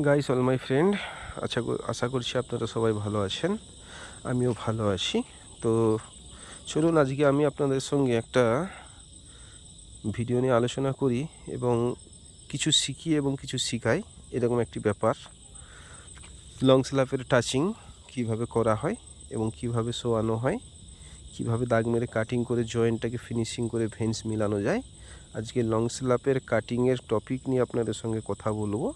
Guys all my friend, আশা করছি আপনারা সবাই ভালো আছেন। আমিও ভালো আছি। তো চলুন আজকে আমি আপনাদের সঙ্গে একটা ভিডিও নিয়ে আলোচনা করি এবং কিছু শিখি এবং কিছু শিখাই, এরকম একটি ব্যাপার। লং স্ল্যাপের টাচিং কিভাবে করা হয় এবং কিভাবে শোয়ানো হয়, কিভাবে দাগ মেরে কাটিং করে জয়েন্টটাকে ফিনিশিং করে ভেন্স মিলানো যায়। আজকে লং স্ল্যাপের কাটিংয়ের টপিক নিয়ে আপনাদের সঙ্গে কথা বলবো।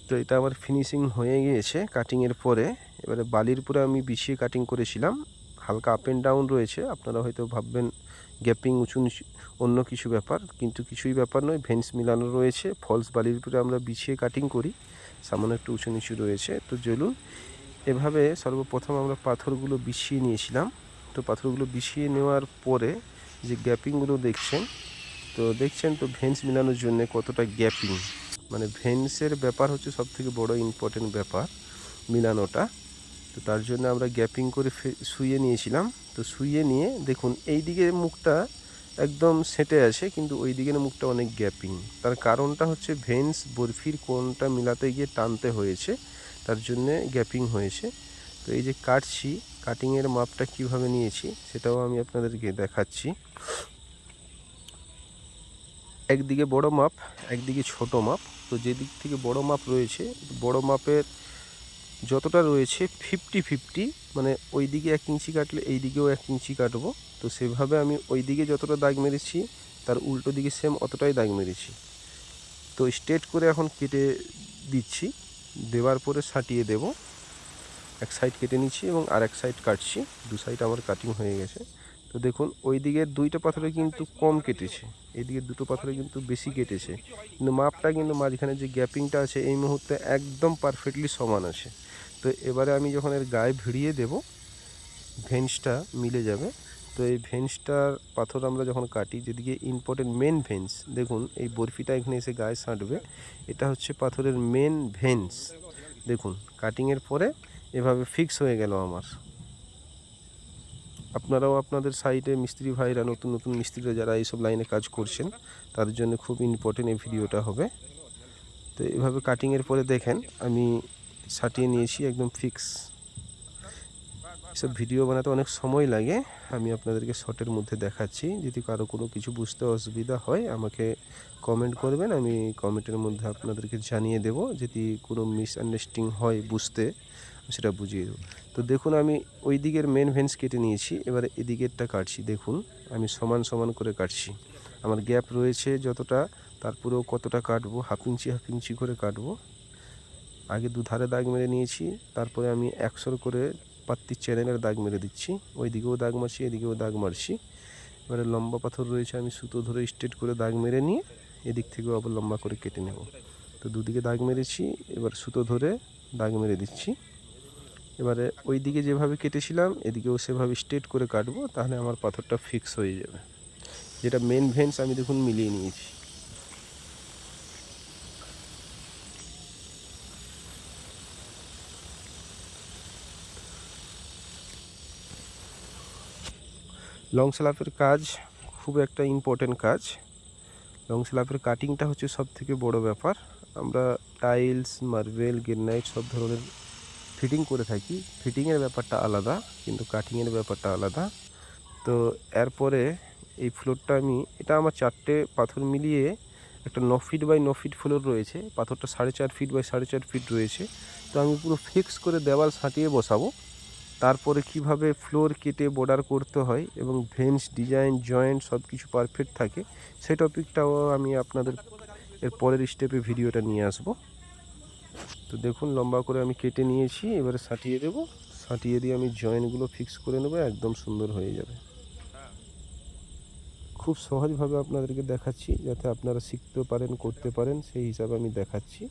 তো এটা আমার ফিনিশিং হয়ে গিয়েছে কাটিংয়ের পরে। এবারে বালির উপরে আমি বিছিয়ে কাটিং করেছিলাম, হালকা আপ অ্যান্ড ডাউন রয়েছে। আপনারা হয়তো ভাববেন গ্যাপিং উঁচু নিচু অন্য কিছু ব্যাপার, কিন্তু কিছুই ব্যাপার নয়। ভেন্স মিলানো রয়েছে, ফলস বালির উপরে আমরা বিছিয়ে কাটিং করি, সামান্য একটু উঁচু নিচু রয়েছে। তো চলুন, এভাবে সর্বপ্রথম আমরা পাথরগুলো বিছিয়ে নিয়েছিলাম। তো পাথরগুলো বিছিয়ে নেওয়ার পরে যে গ্যাপিংগুলো দেখছেন তো ভেন্স মিলানোর জন্য কতটা গ্যাপিং, মানে ভেন্সের ব্যাপার হচ্ছে সবথেকে বড় ইম্পর্টেন্ট ব্যাপার, মিলানোটা। তো তার জন্য আমরা গ্যাপিং করে শুইয়ে নিয়েছিলাম। তো শুইয়ে নিয়ে দেখুন এই দিকের মুখটা একদম সেটে আছে, কিন্তু ওই দিকের মুখটা অনেক গ্যাপিং। তার কারণটা হচ্ছে ভেন্স বরফির কোণটা মিলাতে গিয়ে টানতে হয়েছে, তার জন্যে গ্যাপিং হয়েছে। তো এই যে কাটছি, কাটিংয়ের মাপটা কিভাবে নিয়েছি সেটাও আমি আপনাদেরকে দেখাচ্ছি। একদিকে বড় মাপ, একদিকে ছোট মাপ। তো যেদিক থেকে বড় মাপ রয়েছে, বড় মাপের যতটা রয়েছে 50-50, মানে ওই দিকে 1 ইঞ্চি কাটলে এই দিকেও 1 ইঞ্চি কাটবো। তো সেভাবে আমি ওই দিকে যতটা দাগ মেরেছি তার উল্টো দিকে সেম অতটাই দাগ মেরেছি। তো স্ট্রেট করে এখন কেটে দিচ্ছি, দেওয়ার পরে সাটিয়ে দেব। এক সাইড কেটে নিচ্ছি এবং আর এক সাইড কাটছি, দু সাইড আমার কাটিং হয়ে গেছে। তো দেখুন ওই দিকের দুইটা পাথরে কিন্তু কম কেটেছে, এইদিকে দুটো পাথরে কিন্তু বেশি কেটেছে, কিন্তু মাপটা কিন্তু মাঝখানে যে গ্যাপিংটা আছে এই মুহূর্তে একদম পারফেক্টলি সমান আছে। তো এবারে আমি যখন এর গায়ে ভিড়িয়ে দেব, ভেন্সটা মিলে যাবে। তো এই ভেন্সটার পাথর আমরা যখন কাটি, যেদিকে ইম্পর্টেন্ট মেন ভেন্স, দেখুন এই বরফিটা এখানে এসে গায়ে সাঁটবে, এটা হচ্ছে পাথরের মেন ভেন্স। দেখুন কাটিংয়ের পরে এভাবে ফিক্স হয়ে গেল আমার। আপনারাও আপনাদের সাইডে মিস্ত্রি ভাইরা, নতুন নতুন মিস্ত্রিরা যারা এইসব লাইনে কাজ করছেন, তার জন্য খুব ইম্পর্টেন্ট এই ভিডিওটা হবে। তো এভাবে কাটিংয়ের পরে দেখেন আমি সাটিয়ে নিয়েছি একদম ফিক্স। এসব ভিডিও বানাতে অনেক সময় লাগে, আমি আপনাদেরকে শর্টের মধ্যে দেখাচ্ছি। যদি কারো কোনো কিছু বুঝতে অসুবিধা হয় আমাকে কমেন্ট করবেন, আমি কমেন্টের মধ্যে আপনাদেরকে জানিয়ে দেব। যদি কোনো মিসআন্ডারস্ট্যান্ডিং হয় বুঝতে, সেটা বুঝিয়ে দেবো। তো দেখুন আমি ওই দিকের মেন ভেন্স কেটে নিয়েছি, এবারে এদিকেরটা কাটছি। দেখুন আমি সমান সমান করে কাটছি, আমার গ্যাপ রয়েছে যতটা তারপরেও কতটা কাটবো, হাফ ইঞ্চি করে কাটবো। আগে দুধারে দাগ মেরে নিয়েছি, তারপরে আমি 100 করে পাত্তির চ্যানেলের দাগ মেরে দিচ্ছি। ওই দিকেও দাগ মারছি, এদিকেও দাগ মারছি। এবারে লম্বা পাথর রয়েছে, আমি সুতো ধরে স্ট্রেট করে দাগ মেরে নিয়ে এদিক থেকেও আবার লম্বা করে কেটে নেব। তো দুদিকে দাগ মেরেছি, এবার সুতো ধরে দাগ মেরে দিচ্ছি। এবারে ওই দিকে যেভাবে কেটেছিলাম এদিকেও সেভাবে স্ট্রেট করে কাটবো, তাহলে আমার পাথরটা ফিক্স হয়ে যাবে। যেটা মেন ভেন্স আমি দেখুন মিলিয়ে নিয়েছি। লং স্ল্যাপের কাজ খুব একটা ইম্পর্টেন্ট কাজ। লং স্ল্যাপের কাটিংটা হচ্ছে সব থেকে বড় ব্যাপার। আমরা টাইলস, মার্বেল, গ্রেনাইট সব ধরনের ফিটিং করে থাকি। ফিটিংয়ের ব্যাপারটা আলাদা, কিন্তু কাটিংয়ের ব্যাপারটা আলাদা। তো এরপরে এই ফ্লোরটা এটা আমার 4টে পাথর মিলিয়ে একটা 9 ফিট বাই 9 ফিট ফ্লোর রয়েছে। পাথরটা 4.5 ফিট বাই 4.5 ফিট রয়েছে। তো আমি পুরো ফিক্স করে দেওয়াল সাঁটিয়ে বসাবো। তারপরে কিভাবে ফ্লোর কেটে বর্ডার করতে হয় এবং ভেন্স ডিজাইন জয়েন্ট সব কিছু পারফেক্ট থাকে, সেই টপিকটাও আমি আপনাদের এর পরের স্টেপে ভিডিওটা নিয়ে আসব। তো দেখুন লম্বা করে আমি কেটে নিয়েছি, এবারে সাঁটিয়ে দেব। সাঁটিয়ে দিয়ে আমি জয়েন্টগুলো ফিক্স করে নেব, একদম সুন্দর হয়ে যাবে। খুব সহজভাবে আপনাদেরকে দেখাচ্ছি যাতে আপনারা শিখতে পারেন, করতে পারেন, সেই হিসাবে আমি দেখাচ্ছি,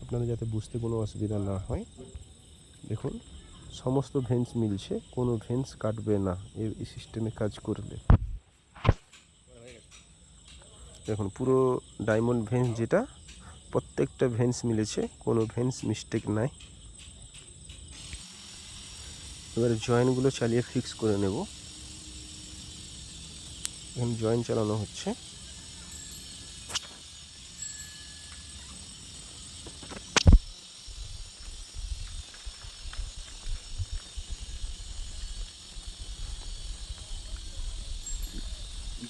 আপনারা যাতে বুঝতে কোনো অসুবিধা না হয়। দেখুন সমস্ত ভেন্স মিলছে, কোনো ভেন্স কাটবে না এই সিস্টেমে কাজ করলে। দেখুন পুরো ডায়মন্ড ভেন্স, যেটা প্রত্যেকটা ভেন্স মিলেছে, কোনো ভেন্স মিস্টেক নাই। এবারে জয়েন্টগুলো চালিয়ে ফিক্স করে নেব। এখন জয়েন্ট চালানো হচ্ছে।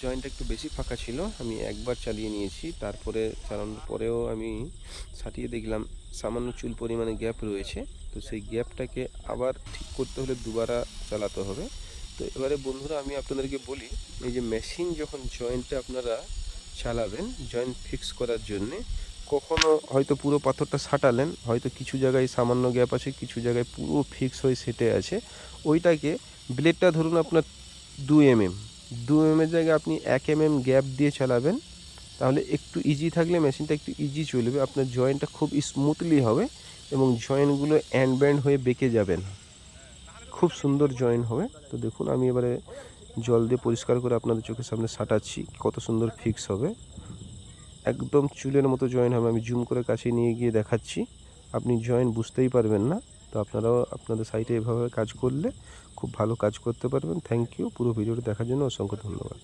জয়েন্টটা একটু বেশি ফাঁকা ছিল, আমি একবার চালিয়ে নিয়েছি। তারপরে চালানোর পরেও আমি সাটিয়ে দেখলাম সামান্য চুল পরিমাণে গ্যাপ রয়েছে। তো সেই গ্যাপটাকে আবার ঠিক করতে হলে দুবারা চালাতে হবে। তো এবারে বন্ধুরা আমি আপনাদেরকে বলি, এই যে মেশিন যখন জয়েন্টে আপনারা চালাবেন জয়েন্ট ফিক্স করার জন্যে, কখনো হয়তো পুরো পাথরটা সাঁটালেন, হয়তো কিছু জায়গায় সামান্য গ্যাপ আছে, কিছু জায়গায় পুরো ফিক্স হয়ে সেটে আছে। ওইটাকে ব্লেডটা ধরুন আপনার 2 mm, 2 mm এর জায়গায় আপনি 1 mm গ্যাপ দিয়ে চালাবেন, তাহলে একটু ইজি থাকলে মেশিনটা একটু ইজি চলবে, আপনার জয়েন্টটা খুব স্মুথলি হবে এবং জয়েন্টগুলো অ্যান্ড ব্যান্ড হয়ে বেঁকে যাবে না, খুব সুন্দর জয়েন্ট হবে। তো দেখুন আমি এবারে জল দিয়ে পরিষ্কার করে আপনাদের চোখের সামনে সাঁটাচ্ছি, কত সুন্দর ফিক্স হবে, একদম চুলের মতো জয়েন্ট হবে। আমি জুম করে কাছে নিয়ে গিয়ে দেখাচ্ছি, আপনি জয়েন্ট বুঝতেই পারবেন না। তো আপনারাও আপনাদের সাইটে এভাবে কাজ করলে খুব ভালো কাজ করতে পারবেন। থ্যাংক ইউ, পুরো ভিডিওটি দেখার জন্য অসংখ্য ধন্যবাদ।